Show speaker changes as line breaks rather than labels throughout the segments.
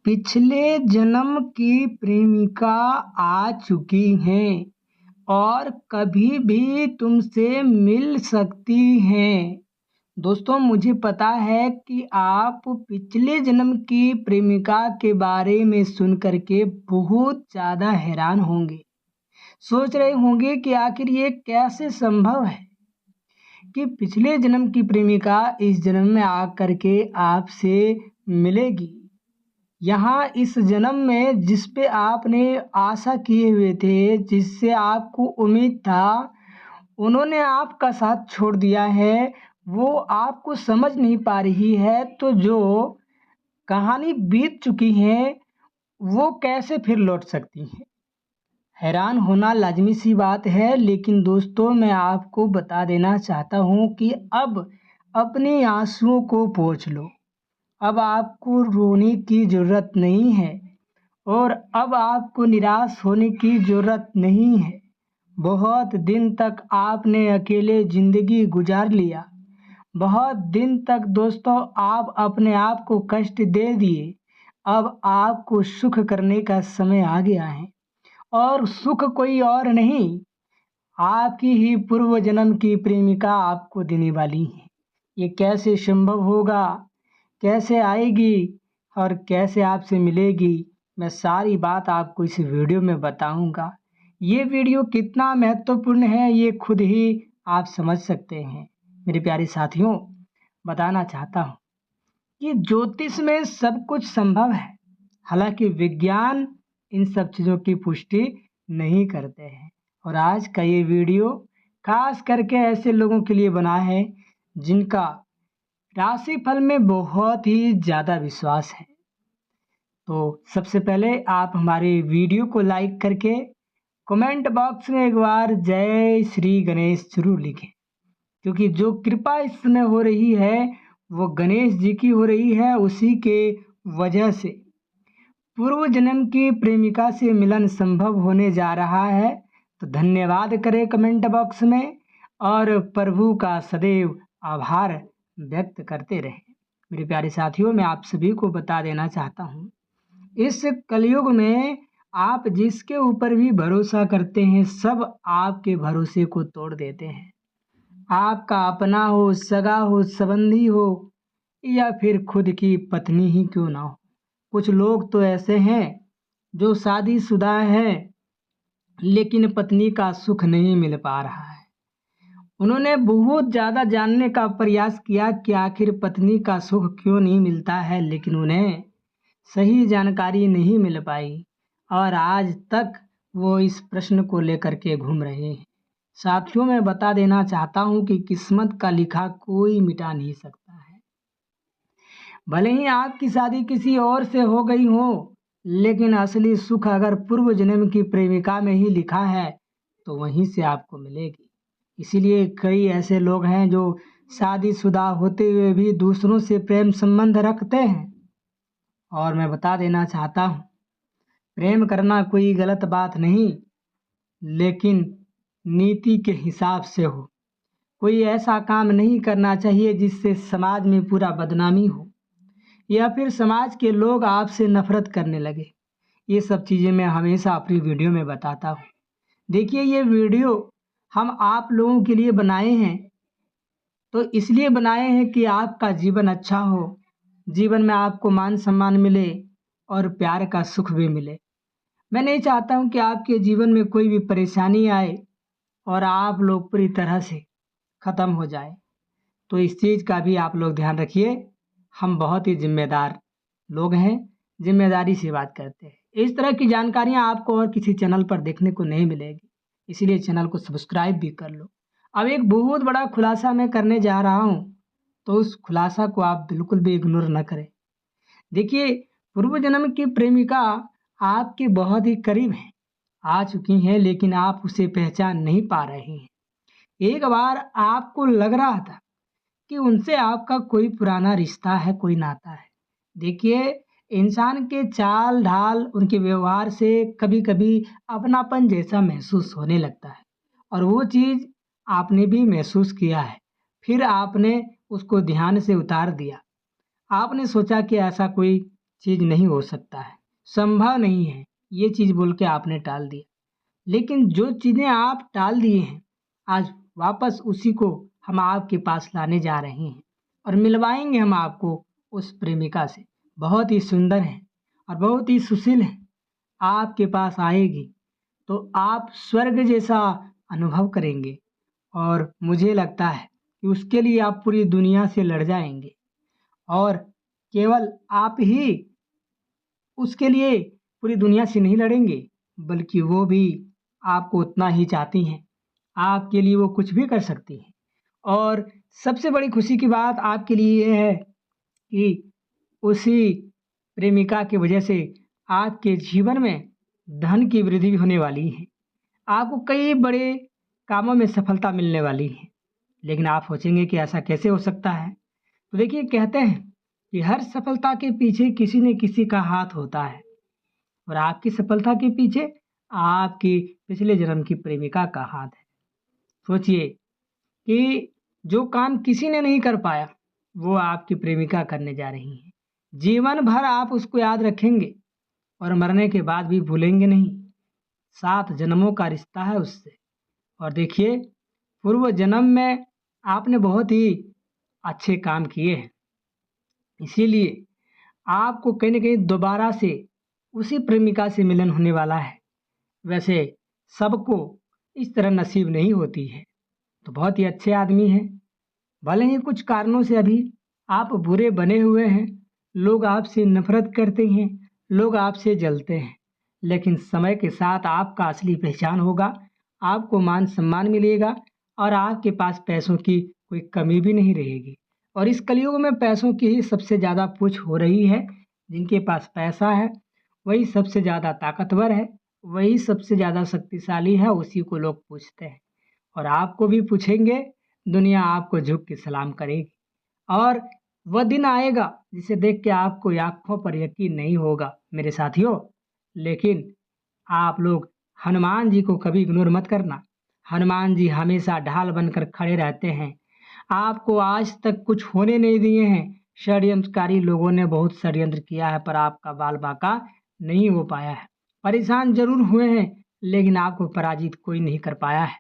पिछले जन्म की प्रेमिका आ चुकी हैं और कभी भी तुमसे मिल सकती हैं। दोस्तों, मुझे पता है कि आप पिछले जन्म की प्रेमिका के बारे में सुन कर के बहुत ज़्यादा हैरान होंगे। सोच रहे होंगे कि आखिर ये कैसे संभव है कि पिछले जन्म की प्रेमिका इस जन्म में आकर के आपसे मिलेगी। यहाँ इस जन्म में जिस पे आपने आशा किए हुए थे, जिससे आपको उम्मीद था, उन्होंने आपका साथ छोड़ दिया है, वो आपको समझ नहीं पा रही है। तो जो कहानी बीत चुकी है, वो कैसे फिर लौट सकती हैं? हैरान होना लाज़मी सी बात है, लेकिन दोस्तों मैं आपको बता देना चाहता हूँ कि अब अपने आँसुओं को पोंछ लो। अब आपको रोने की ज़रूरत नहीं है और अब आपको निराश होने की ज़रूरत नहीं है। बहुत दिन तक आपने अकेले ज़िंदगी गुजार लिया। बहुत दिन तक दोस्तों आप अपने आप को कष्ट दे दिए। अब आपको सुख करने का समय आ गया है और सुख कोई और नहीं, आपकी ही पूर्व जन्म की प्रेमिका आपको देने वाली है। ये कैसे संभव होगा, कैसे आएगी और कैसे आपसे मिलेगी, मैं सारी बात आपको इस वीडियो में बताऊंगा। ये वीडियो कितना महत्वपूर्ण है ये खुद ही आप समझ सकते हैं। मेरे प्यारे साथियों, बताना चाहता हूँ कि ज्योतिष में सब कुछ संभव है, हालांकि विज्ञान इन सब चीज़ों की पुष्टि नहीं करते हैं। और आज का ये वीडियो खास करके ऐसे लोगों के लिए बना है जिनका राशिफल में बहुत ही ज़्यादा विश्वास है। तो सबसे पहले आप हमारे वीडियो को लाइक करके कमेंट बॉक्स में एक बार जय श्री गणेश जरूर लिखें, क्योंकि जो कृपा इस समय हो रही है वो गणेश जी की हो रही है। उसी के वजह से पूर्व जन्म की प्रेमिका से मिलन संभव होने जा रहा है। तो धन्यवाद करें कमेंट बॉक्स में और प्रभु का सदैव आभार व्यक्त करते रहें। मेरे प्यारे साथियों, मैं आप सभी को बता देना चाहता हूँ, इस कलयुग में आप जिसके ऊपर भी भरोसा करते हैं, सब आपके भरोसे को तोड़ देते हैं। आपका अपना हो, सगा हो, संबंधी हो या फिर खुद की पत्नी ही क्यों ना हो। कुछ लोग तो ऐसे हैं जो शादीशुदा हैं लेकिन पत्नी का सुख नहीं मिल पा रहा है। उन्होंने बहुत ज़्यादा जानने का प्रयास किया कि आखिर पत्नी का सुख क्यों नहीं मिलता है, लेकिन उन्हें सही जानकारी नहीं मिल पाई और आज तक वो इस प्रश्न को लेकर के घूम रहे हैं। साथियों, मैं बता देना चाहता हूँ कि किस्मत का लिखा कोई मिटा नहीं सकता है। भले ही आपकी शादी किसी और से हो गई हो, लेकिन असली सुख अगर पूर्व जन्म की प्रेमिका में ही लिखा है तो वहीं से आपको मिलेगी। इसीलिए कई ऐसे लोग हैं जो शादीशुदा होते हुए भी दूसरों से प्रेम संबंध रखते हैं। और मैं बता देना चाहता हूँ, प्रेम करना कोई गलत बात नहीं, लेकिन नीति के हिसाब से हो। कोई ऐसा काम नहीं करना चाहिए जिससे समाज में पूरा बदनामी हो या फिर समाज के लोग आपसे नफरत करने लगे। ये सब चीज़ें मैं हमेशा अपनी वीडियो में बताता हूँ। देखिए, ये वीडियो हम आप लोगों के लिए बनाए हैं, तो इसलिए बनाए हैं कि आपका जीवन अच्छा हो, जीवन में आपको मान सम्मान मिले और प्यार का सुख भी मिले। मैं नहीं चाहता हूँ कि आपके जीवन में कोई भी परेशानी आए और आप लोग पूरी तरह से ख़त्म हो जाए। तो इस चीज़ का भी आप लोग ध्यान रखिए। हम बहुत ही जिम्मेदार लोग हैं, जिम्मेदारी से बात करते हैं। इस तरह की जानकारियाँ आपको और किसी चैनल पर देखने को नहीं मिलेगी, इसीलिए चैनल को सब्सक्राइब भी कर लो। अब एक बहुत बड़ा खुलासा मैं करने जा रहा हूँ, तो उस खुलासा को आप बिल्कुल भी इग्नोर न करें। देखिए, पूर्व जन्म की प्रेमिका आपके बहुत ही करीब है, आ चुकी हैं, लेकिन आप उसे पहचान नहीं पा रहे हैं। एक बार आपको लग रहा था कि उनसे आपका कोई पुराना रिश्ता है, कोई नाता है। देखिए, इंसान के चाल ढाल, उनके व्यवहार से कभी कभी अपनापन जैसा महसूस होने लगता है और वो चीज़ आपने भी महसूस किया है। फिर आपने उसको ध्यान से उतार दिया। आपने सोचा कि ऐसा कोई चीज़ नहीं हो सकता है, संभव नहीं है, ये चीज़ बोल के आपने टाल दिया। लेकिन जो चीज़ें आप टाल दिए हैं, आज वापस उसी को हम आपके पास लाने जा रहे हैं और मिलवाएंगे हम आपको उस प्रेमिका से। बहुत ही सुंदर है और बहुत ही सुशील है। आपके पास आएगी तो आप स्वर्ग जैसा अनुभव करेंगे और मुझे लगता है कि उसके लिए आप पूरी दुनिया से लड़ जाएंगे और केवल आप ही उसके लिए पूरी दुनिया से नहीं लड़ेंगे, बल्कि वो भी आपको उतना ही चाहती हैं। आपके लिए वो कुछ भी कर सकती हैं और सबसे बड़ी खुशी की बात आपके लिए ये है कि उसी प्रेमिका की वजह से आपके जीवन में धन की वृद्धि भी होने वाली है। आपको कई बड़े कामों में सफलता मिलने वाली है। लेकिन आप सोचेंगे कि ऐसा कैसे हो सकता है? तो देखिए, कहते हैं कि हर सफलता के पीछे किसी न किसी का हाथ होता है और आपकी सफलता के पीछे आपकी पिछले जन्म की प्रेमिका का हाथ है। सोचिए कि जो काम किसी ने नहीं कर पाया, वो आपकी प्रेमिका करने जा रही है। जीवन भर आप उसको याद रखेंगे और मरने के बाद भी भूलेंगे नहीं। 7 जन्मों का रिश्ता है उससे। और देखिए, पूर्व जन्म में आपने बहुत ही अच्छे काम किए हैं, इसीलिए आपको कहीं न कहीं दोबारा से उसी प्रेमिका से मिलन होने वाला है। वैसे सबको इस तरह नसीब नहीं होती है। तो बहुत ही अच्छे आदमी हैं। भले ही कुछ कारणों से अभी आप बुरे बने हुए हैं, लोग आपसे नफ़रत करते हैं, लोग आपसे जलते हैं, लेकिन समय के साथ आपका असली पहचान होगा, आपको मान-सम्मान मिलेगा और आपके पास पैसों की कोई कमी भी नहीं रहेगी। और इस कलयुग में पैसों की ही सबसे ज़्यादा पूछ हो रही है। जिनके पास पैसा है, वही सबसे ज़्यादा ताकतवर है, वही सबसे ज़्यादा शक्तिशाली है, उसी को लोग पूछते हैं। और आपको भी पूछेंगे, दुनिया आपको झुक के सलाम करेगी। और वह दिन आएगा जिसे देख के आपको आँखों पर यकीन नहीं होगा मेरे साथियों। लेकिन आप लोग हनुमान जी को कभी इग्नोर मत करना। हनुमान जी हमेशा ढाल बनकर खड़े रहते हैं। आपको आज तक कुछ होने नहीं दिए हैं। षड्यंत्रकारी लोगों ने बहुत षड्यंत्र किया है, पर आपका बाल बाका नहीं हो पाया है। परेशान जरूर हुए हैं, लेकिन आपको पराजित कोई नहीं कर पाया है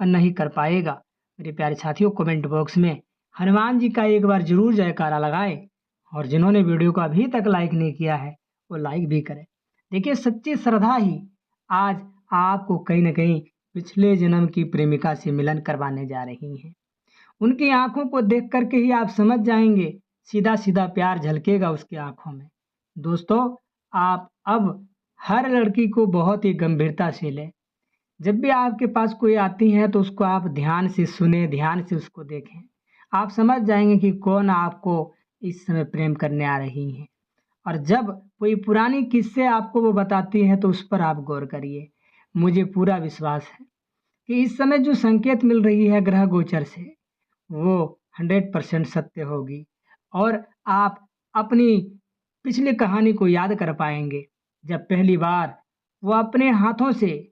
और नहीं कर पाएगा। मेरे प्यारे साथियों, कमेंट बॉक्स में हनुमान जी का एक बार जरूर जयकारा लगाएं और जिन्होंने वीडियो को अभी तक लाइक नहीं किया है, वो लाइक भी करें। देखिए, सच्ची श्रद्धा ही आज आपको कहीं न कहीं पिछले जन्म की प्रेमिका से मिलन करवाने जा रही है। उनकी आँखों को देख कर के ही आप समझ जाएँगे, सीधा-सीधा प्यार झलकेगा उसकी आँखों में। दोस्तों, आप अब हर लड़की को बहुत ही गंभीरता से लें। जब भी आपके पास कोई आती है तो उसको आप ध्यान से सुनें, ध्यान से उसको देखें। आप समझ जाएँगे कि कौन आपको इस समय प्रेम करने आ रही है। और जब कोई पुरानी किस्से आपको वो बताती हैं तो उस पर आप गौर करिए। मुझे पूरा विश्वास है कि इस समय जो संकेत मिल रही है ग्रह गोचर से, वो 100% सत्य होगी और आप अपनी पिछली कहानी को याद कर पाएँगे। जब पहली बार वो अपने हाथों से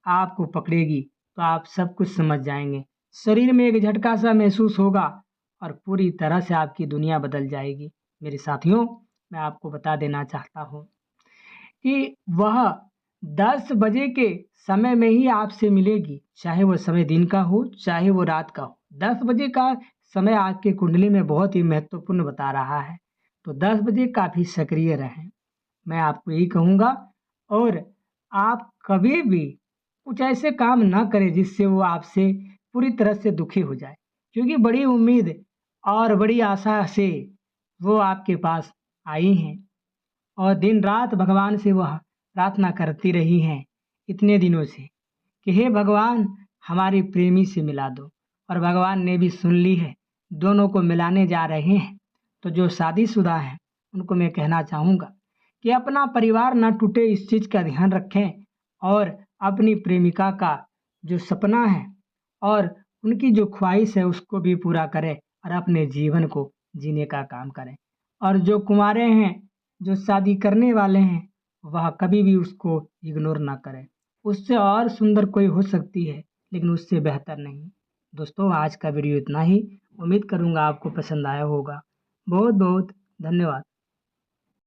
आपको पकड़ेगी तो आप सब कुछ समझ जाएँगे। शरीर में एक झटका-सा महसूस होगा और पूरी तरह से आपकी दुनिया बदल जाएगी। मेरे साथियों, मैं आपको बता देना चाहता हूँ कि वह 10 बजे के समय में ही आपसे मिलेगी, चाहे वो समय दिन का हो, चाहे वो रात का हो। 10 बजे का समय आपकी कुंडली में बहुत ही महत्वपूर्ण बता रहा है, तो 10 बजे काफ़ी सक्रिय रहें। मैं आपको यही कहूँगा और आप कभी भी कुछ ऐसे काम ना करें जिससे वो आपसे पूरी तरह से दुखी हो जाए, क्योंकि बड़ी उम्मीद और बड़ी आशा से वो आपके पास आई हैं और दिन-रात भगवान से वह प्रार्थना करती रही हैं इतने दिनों से कि हे भगवान, हमारे प्रेमी से मिला दो। और भगवान ने भी सुन ली है, दोनों को मिलाने जा रहे हैं। तो जो शादीशुदा हैं, उनको मैं कहना चाहूँगा कि अपना परिवार ना टूटे, इस चीज़ का ध्यान रखें और अपनी प्रेमिका का जो सपना है और उनकी जो ख्वाहिश है उसको भी पूरा करें और अपने जीवन को जीने का काम करें। और जो कुँवारे हैं, जो शादी करने वाले हैं, वह कभी भी उसको इग्नोर ना करें। उससे और सुंदर कोई हो सकती है, लेकिन उससे बेहतर नहीं। दोस्तों, आज का वीडियो इतना ही। उम्मीद करूँगा आपको पसंद आया होगा। बहुत-बहुत धन्यवाद।